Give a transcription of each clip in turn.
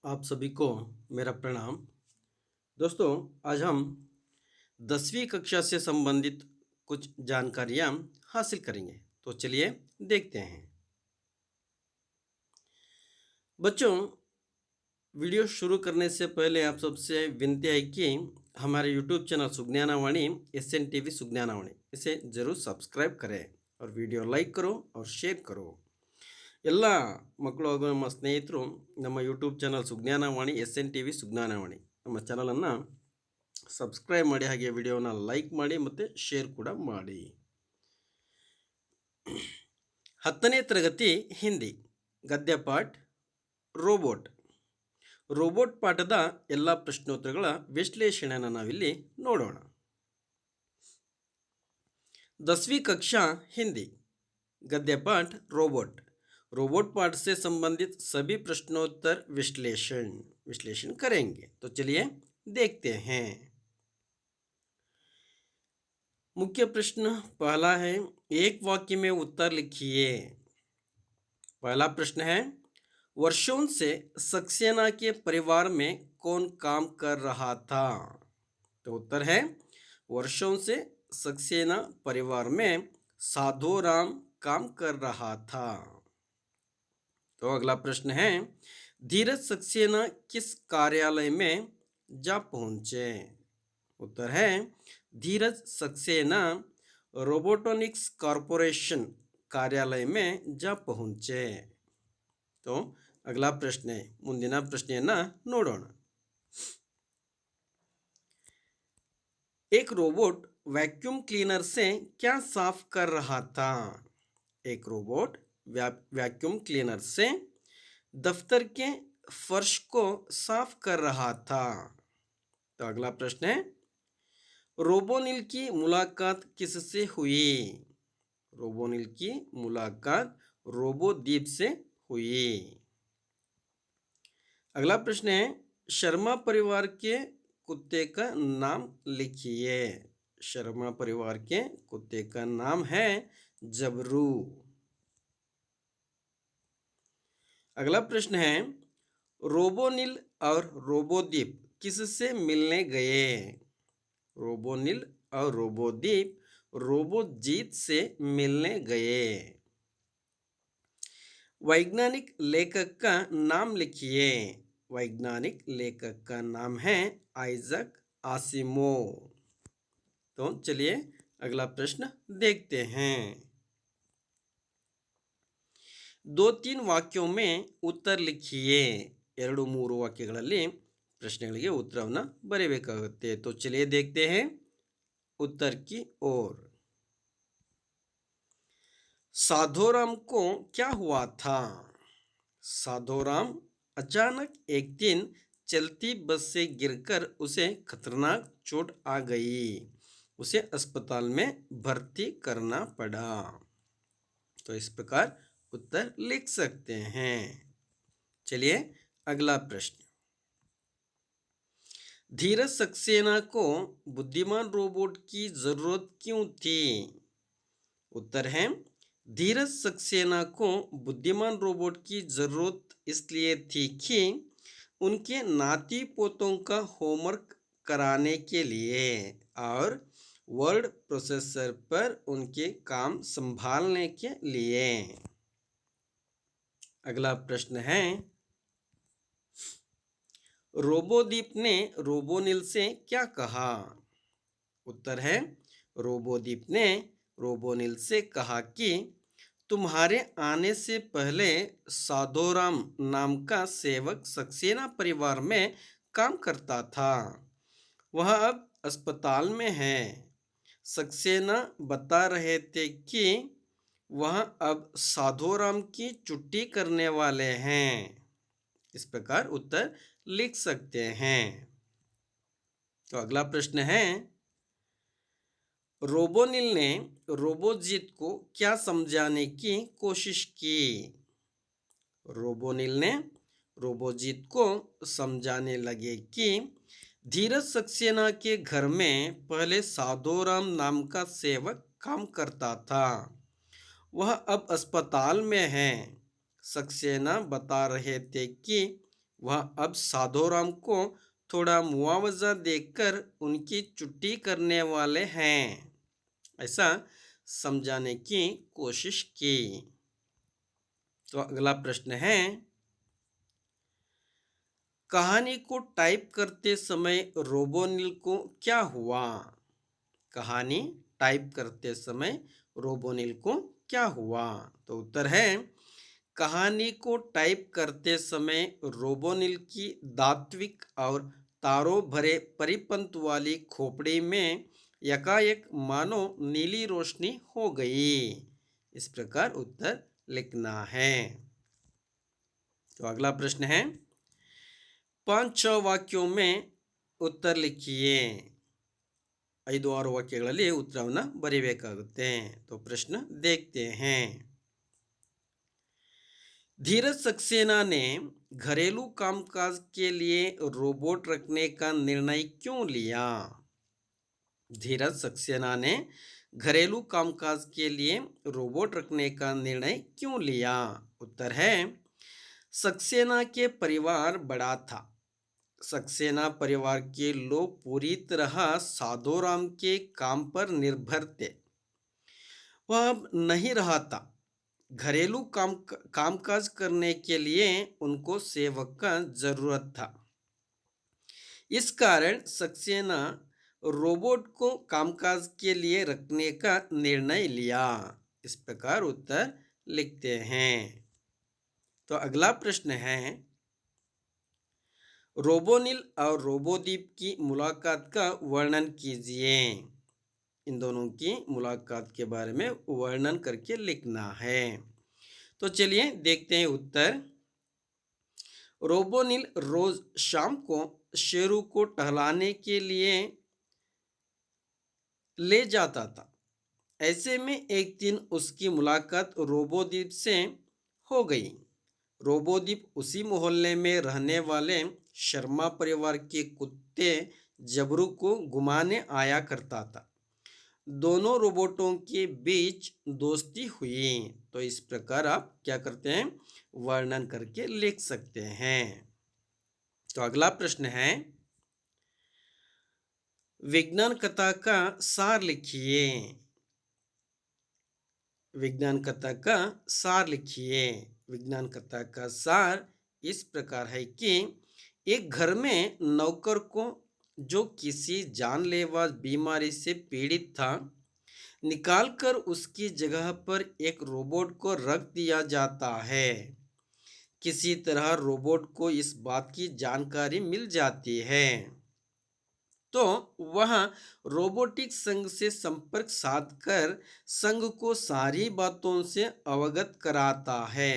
आप सभी को मेरा प्रणाम। दोस्तों, आज हम 10वीं कक्षा से संबंधित कुछ जानकारियाँ हासिल करेंगे। तो चलिए देखते हैं। बच्चों, वीडियो शुरू करने से पहले आप सबसे विनती है कि हमारे यूट्यूब चैनल सुज्ञानवाणी SN TV सुज्ञानवाणी इसे ज़रूर सब्सक्राइब करें और वीडियो लाइक करो और शेयर करो। ಎಲ್ಲ ಮಕ್ಕಳು ಹಾಗೂ ನಮ್ಮ ಸ್ನೇಹಿತರು ನಮ್ಮ ಯೂಟ್ಯೂಬ್ ಚಾನಲ್ ಸುಜ್ಞಾನವಾಣಿ SN TV ಸುಜ್ಞಾನವಾಣಿ ನಮ್ಮ ಚಾನಲನ್ನು ಸಬ್ಸ್ಕ್ರೈಬ್ ಮಾಡಿ, ಹಾಗೆ ವಿಡಿಯೋನ ಲೈಕ್ ಮಾಡಿ ಮತ್ತು ಶೇರ್ ಕೂಡ ಮಾಡಿ. 10ನೇ ತರಗತಿ ಹಿಂದಿ ಗದ್ಯಪಾಠ ರೋಬೋಟ್. ರೋಬೋಟ್ ಪಾಠದ ಎಲ್ಲ ಪ್ರಶ್ನೋತ್ತರಗಳ ವಿಶ್ಲೇಷಣೆಯನ್ನು ನಾವಿಲ್ಲಿ ನೋಡೋಣ. 10वीं कक्षा हिंदी गद्यपाठ रोबोट. रोबोट पाठ से संबंधित सभी प्रश्नोत्तर विश्लेषण करेंगे. तो चलिए देखते हैं. मुख्य प्रश्न पहला है, एक वाक्य में उत्तर लिखिए. पहला प्रश्न है, वर्षों से सक्सेना के परिवार में कौन काम कर रहा था? तो उत्तर है, वर्षों से सक्सेना परिवार में साधोराम काम कर रहा था. तो अगला प्रश्न है, धीरज सक्सेना किस कार्यालय में जा पहुंचे? उत्तर है, धीरज सक्सेना रोबोटोनिक्स कॉर्पोरेशन कार्यालय में जा पहुंचे. तो अगला प्रश्न है, ಮುಂದಿನ ಪ್ರಶ್ನೆಯನ್ನು ನೋಡೋಣ. एक रोबोट वैक्यूम क्लीनर से क्या साफ कर रहा था? एक रोबोट वैक्यूम क्लीनर से दफ्तर के फर्श को साफ कर रहा था. तो अगला प्रश्न है, रोबोनिल की मुलाकात किससे हुई? रोबोनिल की मुलाकात रोबोद्वीप से हुई. अगला प्रश्न है, शर्मा परिवार के कुत्ते का नाम लिखिए. शर्मा परिवार के कुत्ते का नाम है जबरू. अगला प्रश्न है, रोबोनिल और रोबोद्वीप किससे मिलने गए? रोबोनिल और रोबोद्वीप रोबोजीत से मिलने गए. वैज्ञानिक लेखक का नाम लिखिए. वैज्ञानिक लेखक का नाम है आइजक आसिमोव. तो चलिए अगला प्रश्न देखते हैं. 2-3 ವಾಕ್ಯೋं में उत्तर लिखिए. 2-3 ವಾಕ್ಯಗಳಲ್ಲಿ ಪ್ರಶ್ನೆಗಳಿಗೆ ಉತ್ತರವನ್ನು ಬರೆಯಬೇಕಾಗುತ್ತೆ. तो चलिए देखते हैं उत्तर की ओर. साधोराम को क्या हुआ था? साधोराम अचानक एक दिन चलती बस से गिरकर उसे खतरनाक चोट आ गई. उसे अस्पताल में भर्ती करना पड़ा. तो इस प्रकार उत्तर लिख सकते हैं. चलिए अगला प्रश्न. धीरज सक्सेना को बुद्धिमान रोबोट की जरूरत क्यों थी? उत्तर है, धीरज सक्सेना को बुद्धिमान रोबोट की जरूरत इसलिए थी कि उनके नाती पोतों का होमवर्क कराने के लिए और वर्ड प्रोसेसर पर उनके काम संभालने के लिए. अगला प्रश्न है, रोबोद्वीप ने रोबोनिल से क्या कहा? उत्तर है, रोबोद्वीप ने रोबोनिल से कहा कि तुम्हारे आने से पहले साधोराम नाम का सेवक सक्सेना परिवार में काम करता था. वह अब अस्पताल में है. सक्सेना बता रहे थे कि वह अब साधोराम की छुट्टी करने वाले हैं. इस प्रकार उत्तर लिख सकते हैं. तो अगला प्रश्न है, रोबोनिल ने रोबोजीत को क्या समझाने की कोशिश की? रोबोनिल ने रोबोजीत को समझाने लगे कि धीरज सक्सेना के घर में पहले साधोराम नाम का सेवक काम करता था. वह अब अस्पताल में है. सक्सेना बता रहे थे कि वह अब साधोराम को थोड़ा मुआवजा देकर उनकी छुट्टी करने वाले हैं, ऐसा समझाने की कोशिश की। तो अगला प्रश्न है, कहानी को टाइप करते समय रोबोनिल को क्या हुआ? कहानी टाइप करते समय रोबोनिल को क्या हुआ? तो उत्तर है, कहानी को टाइप करते समय रोबोनिल की धात्विक और तारों भरे परिपंथ वाली खोपड़ी में यकायक मानो नीली रोशनी हो गई। इस प्रकार उत्तर लिखना है। तो अगला प्रश्न है, 5-6 ವಾಕ್यों में उत्तर लिखिए। 5-6 ವಾಕ್ಯಗಳಲ್ಲಿ ಉತ್ತರವನ್ನು ಬರೆಯಬೇಕಾಗುತ್ತೆ। तो प्रश्न देखते हैं। धीरज सक्सेना ने घरेलू कामकाज के लिए रोबोट रखने का निर्णय क्यों लिया? धीरज सक्सेना ने घरेलू कामकाज के लिए रोबोट रखने का निर्णय क्यों लिया? उत्तर है, सक्सेना के परिवार बड़ा था। सक्सेना परिवार के लोग पूरी तरह साधोराम के काम पर निर्भर थे। वह अब नहीं रहा था। घरेलू कामकाज करने के लिए उनको सेवक का जरूरत था। इस कारण सक्सेना रोबोट को कामकाज के लिए रखने का निर्णय लिया। इस प्रकार उत्तर लिखते हैं। तो अगला प्रश्न है, रोबोनिल और रोबोदीप की मुलाकात का वर्णन कीजिए। इन दोनों की मुलाकात के बारे में वर्णन करके लिखना है। तो चलिए देखते हैं उत्तर। रोबोनिल रोज शाम को शेरू को टहलाने के लिए ले जाता था। ऐसे में एक दिन उसकी मुलाकात रोबोदीप से हो गई। रोबोदीप उसी मोहल्ले में रहने वाले शर्मा परिवार के कुत्ते जबरू को घुमाने आया करता था। दोनों रोबोटों के बीच दोस्ती हुई। तो इस प्रकार आप क्या करते हैं, वर्णन करके लिख सकते हैं। तो अगला प्रश्न है, विज्ञान कथा का सार लिखिए। विज्ञान कथा का सार लिखिए। विज्ञान कथा का सार इस प्रकार है कि एक घर में नौकर को, जो किसी जानलेवा बीमारी से पीड़ित था, निकालकर उसकी जगह पर एक रोबोट को रख दिया जाता है। किसी तरह रोबोट को इस बात की जानकारी मिल जाती है, तो वह रोबोटिक संघ से संपर्क साधकर संघ को सारी बातों से अवगत कराता है।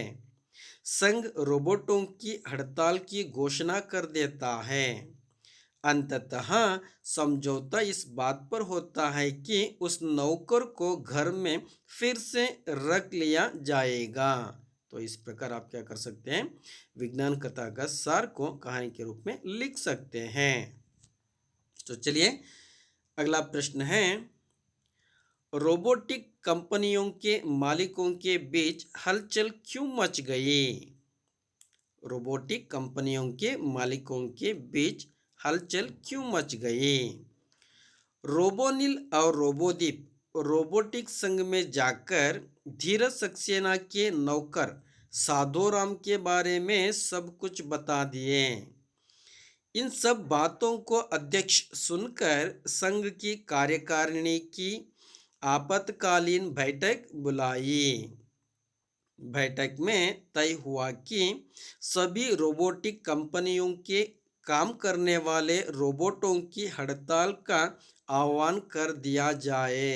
संघ रोबोटों की हड़ताल की घोषणा कर देता है। अंततः समझौता इस बात पर होता है कि उस नौकर को घर में फिर से रख लिया जाएगा। तो इस प्रकार आप क्या कर सकते हैं, विज्ञान कथा का सार को कहानी के रूप में लिख सकते हैं। तो चलिए अगला प्रश्न है, रोबोटिक कंपनियों के मालिकों के बीच हलचल क्यों मच गई? रोबोटिक कंपनियों के मालिकों के बीच हलचल क्यों मच गई? रोबोनिल और रोबोदीप रोबोटिक संघ में जाकर धीरज सक्सेना के नौकर साधोराम के बारे में सब कुछ बता दिए। इन सब बातों को अध्यक्ष सुनकर संघ की कार्यकारिणी की आपातकालीन बैठक बुलाई। बैठक में तय हुआ कि सभी रोबोटिक कंपनियों के काम करने वाले रोबोटों की हड़ताल का आह्वान कर दिया जाए।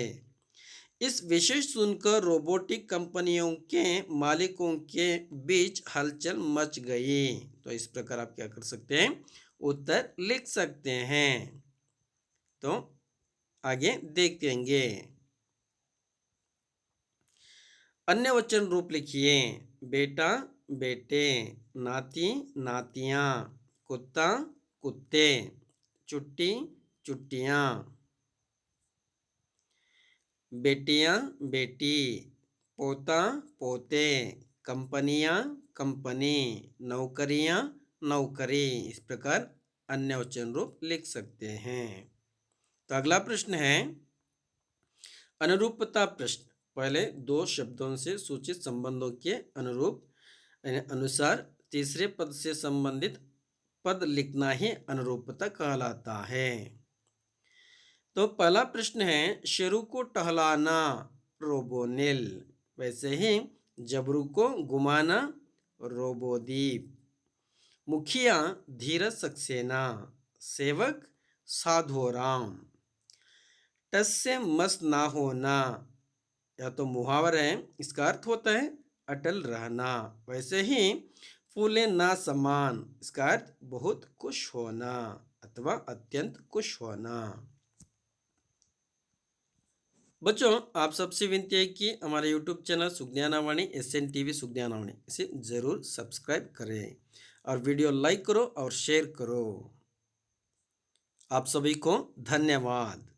इस विषय सुनकर रोबोटिक कंपनियों के मालिकों के बीच हलचल मच गई। तो इस प्रकार आप क्या कर सकते हैं, उत्तर लिख सकते हैं। तो आगे देखेंगे। अन्य वचन रूप लिखिए। बेटा बेटे, नाती नातियाँ, कुत्ता कुत्ते, चुट्टी चुट्टियाँ। बेटियाँ बेटी, पोता पोते, कंपनियाँ कंपनी, नौकरियाँ नौकरी। इस प्रकार अन्य वचन रूप लिख सकते हैं। तो अगला प्रश्न है अनुरूपता प्रश्न। पहले दो शब्दों से सूचित संबंधों के अनुरूप अनुसार तीसरे पद से संबंधित पद लिखना ही अनुरूपता कहलाता है। तो पहला प्रश्न है शेरू को टहलाना रोबोनिल, वैसे ही जबरू को घुमाना रोबोदीप, मुखिया धीरज सक्सेना, सेवक साधोराम। टस से मस ना होना या तो मुहावर है, इसका अर्थ होता है अटल रहना, वैसे ही फूले ना समान, इसका अर्थ बहुत खुश होना अथवा अत्यंत खुश होना। बच्चों, आप सबसे विनती है कि हमारे YouTube चैनल सुखज्ञानावाणी SNTV सुखज्ञानावाणी इसे ज़रूर सब्सक्राइब करें और वीडियो लाइक करो और शेयर करो। आप सभी को धन्यवाद।